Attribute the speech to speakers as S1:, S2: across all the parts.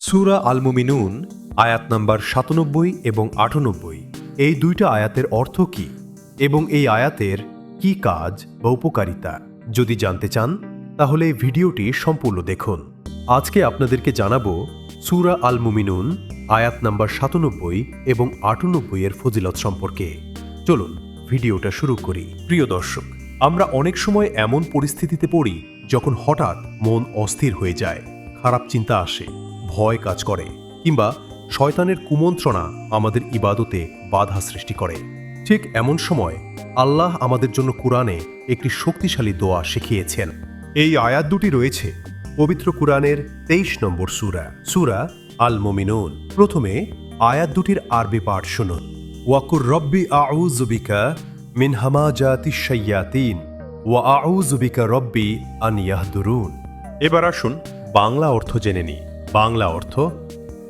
S1: সূরা আল মুমিনুন আয়াত নাম্বার ৯৭ এবং ৯৮, এই দুইটা আয়াতের অর্থ কি এবং এই আয়াতের কি কাজ বা উপকারিতা যদি জানতে চান তাহলে এই ভিডিওটি সম্পূর্ণ দেখুন। আজকে আপনাদেরকে জানাবো সূরা আল মুমিনুন আয়াত নাম্বার ৯৭ এবং ৯৮ এর ফজিলত সম্পর্কে। চলুন ভিডিওটা শুরু করি। প্রিয় দর্শক, আমরা অনেক সময় এমন পরিস্থিতিতে পড়ি যখন হঠাৎ মন অস্থির হয়ে যায়, খারাপ চিন্তা আসে, ভয় কাজ করে কিংবা শয়তানের কুমন্ত্রণা আমাদের ইবাদতে বাধা সৃষ্টি করে। ঠিক এমন সময় আল্লাহ আমাদের জন্য কুরআনে একটি শক্তিশালী দোয়া শিখিয়েছেন। এই আয়াত দুটি রয়েছে পবিত্র কুরআনের ২৩ নম্বর সূরা আল মুমিনুন। প্রথমে আয়াত দুটির আরবি পাঠ শুনুন। ওয়াকুর রব্বি আউযু বিকা মিন হামাজাতিশ শায়াতিন ওয়া আউযু বিকা রব্বি আন ইয়াহদুরুন। এবার আসুন বাংলা অর্থ জেনে নিই। বাংলা অর্থ: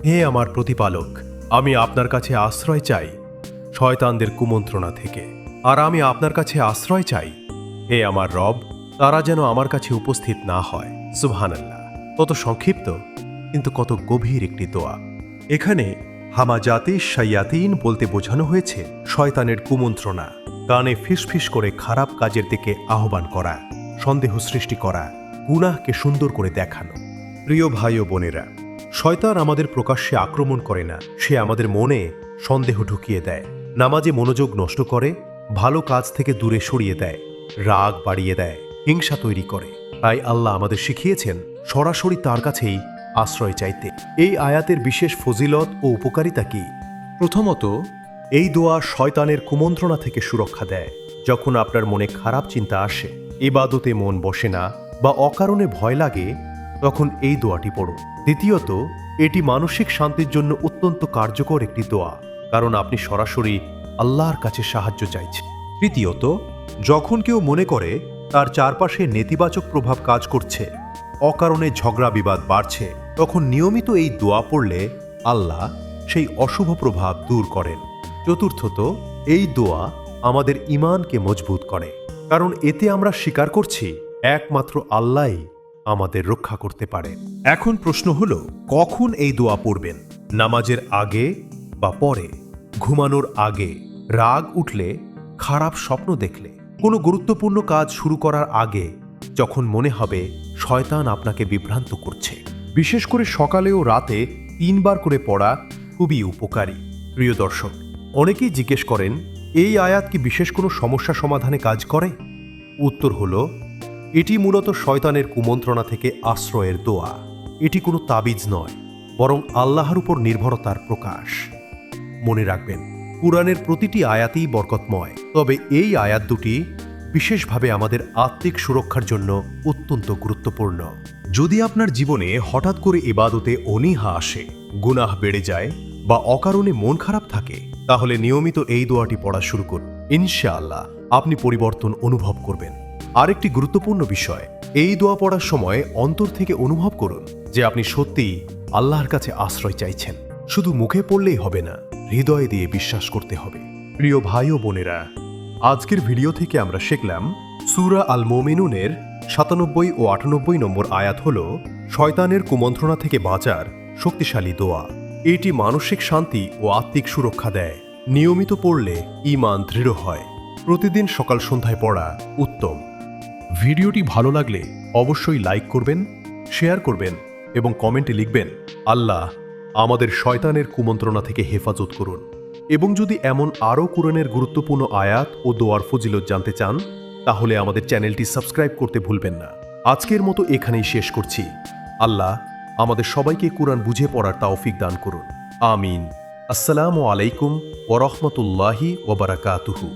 S1: হে আমার প্রতিপালক, আমি আপনার কাছে আশ্রয় চাই শয়তানদের কুমন্ত্রণা থেকে, আর আমি আপনার কাছে আশ্রয় চাই, হে আমার রব, তারা যেন আমার কাছে উপস্থিত না হয়। সুবহানাল্লাহ। কত সংক্ষিপ্ত কিন্তু কত গভীর একটি দোয়া। এখানে হামাজাতিশ শায়াতিন বলতে বোঝানো হয়েছে শয়তানের কুমন্ত্রণা, কানে ফিসফিস করে খারাপ কাজের দিকে আহ্বান করা, সন্দেহ সৃষ্টি করা, গুনাহকে সুন্দর করে দেখানো। প্রিয় ভাই ও বোনেরা, শয়তান আমাদের প্রকাশ্যে আক্রমণ করে না, সে আমাদের মনে সন্দেহ ঢুকিয়ে দেয়, নামাজে মনোযোগ নষ্ট করে, ভালো কাজ থেকে দূরে সরিয়ে দেয়, রাগ বাড়িয়ে দেয়, হিংসা তৈরি করে। তাই আল্লাহ আমাদের শিখিয়েছেন সরাসরি তার কাছেই আশ্রয় চাইতে। এই আয়াতের বিশেষ ফজিলত ও উপকারিতা কি? প্রথমত, এই দোয়া শয়তানের কুমন্ত্রণা থেকে সুরক্ষা দেয়। যখন আপনার মনে খারাপ চিন্তা আসে, ইবাদতে মন বসে না বা অকারণে ভয় লাগে, তখন এই দোয়াটি পড়ুন। দ্বিতীয়ত, এটি মানসিক শান্তির জন্য অত্যন্ত কার্যকর একটি দোয়া, কারণ আপনি সরাসরি আল্লাহর কাছে সাহায্য চাইছেন। তৃতীয়ত, যখন কেউ মনে করে তার চারপাশে নেতিবাচক প্রভাব কাজ করছে, অকারণে ঝগড়া বিবাদ বাড়ছে, তখন নিয়মিত এই দোয়া পড়লে আল্লাহ সেই অশুভ প্রভাব দূর করেন। চতুর্থত, এই দোয়া আমাদের ঈমানকে মজবুত করে, কারণ এতে আমরা স্বীকার করছি একমাত্র আল্লাহই আমাদের রক্ষা করতে পারে। এখন প্রশ্ন হলো, কখন এই দোয়া পড়বেন? নামাজের আগে বা পরে, ঘুমানোর আগে, রাগ উঠলে, খারাপ স্বপ্ন দেখলে, কোনো গুরুত্বপূর্ণ কাজ শুরু করার আগে, যখন মনে হবে শয়তান আপনাকে বিভ্রান্ত করছে। বিশেষ করে সকালে ও রাতে ৩ বার করে পড়া খুবই উপকারী। প্রিয় দর্শক, অনেকেই জিজ্ঞেস করেন, এই আয়াত কি বিশেষ কোনো সমস্যা সমাধানে কাজ করে? উত্তর হলো, এটি মূলত শয়তানের কুমন্ত্রণা থেকে আশ্রয়ের দোয়া। এটি কোনো তাবিজ নয়, বরং আল্লাহর উপর নির্ভরতার প্রকাশ। মনে রাখবেন, কুরআনের প্রতিটি আয়াতই বরকতময়, তবে এই আয়াত দুটি বিশেষভাবে আমাদের আত্মিক সুরক্ষার জন্য অত্যন্ত গুরুত্বপূর্ণ। যদি আপনার জীবনে হঠাৎ করে ইবাদতে অনীহা আসে, গুনাহ বেড়ে যায় বা অকারণে মন খারাপ থাকে, তাহলে নিয়মিত এই দোয়াটি পড়া শুরু করুন। ইনশাআল্লাহ আপনি পরিবর্তন অনুভব করবেন। আরেকটি গুরুত্বপূর্ণ বিষয়, এই দোয়া পড়ার সময় অন্তর থেকে অনুভব করুন যে আপনি সত্যিই আল্লাহর কাছে আশ্রয় চাইছেন। শুধু মুখে পড়লেই হবে না, হৃদয় দিয়ে বিশ্বাস করতে হবে। প্রিয় ভাই ও বোনেরা, আজকের ভিডিও থেকে আমরা শিখলাম সূরা আল মুমিনুনের ৯৭ ও ৯৮ নম্বর আয়াত হল শয়তানের কুমন্ত্রণা থেকে বাঁচার শক্তিশালী দোয়া। এটি মানসিক শান্তি ও আত্মিক সুরক্ষা দেয়। নিয়মিত পড়লে ঈমান দৃঢ় হয়। প্রতিদিন সকাল সন্ধ্যায় পড়া উত্তম। ভিডিওটি ভালো লাগলে অবশ্যই লাইক করবেন, শেয়ার করবেন এবং কমেন্টে লিখবেন, আল্লাহ আমাদের শয়তানের কুমন্ত্রণা থেকে হেফাজত করুন। এবং যদি এমন আরও কুরআনের গুরুত্বপূর্ণ আয়াত ও দোয়ার ফজিলত জানতে চান, তাহলে আমাদের চ্যানেলটি সাবস্ক্রাইব করতে ভুলবেন না। আজকের মতো এখানেই শেষ করছি। আল্লাহ আমাদের সবাইকে কুরআন বুঝে পড়ার তৌফিক দান করুন। আমিন। আসসালামু আলাইকুম ওয়া রাহমাতুল্লাহি ওয়া বারাকাতুহু।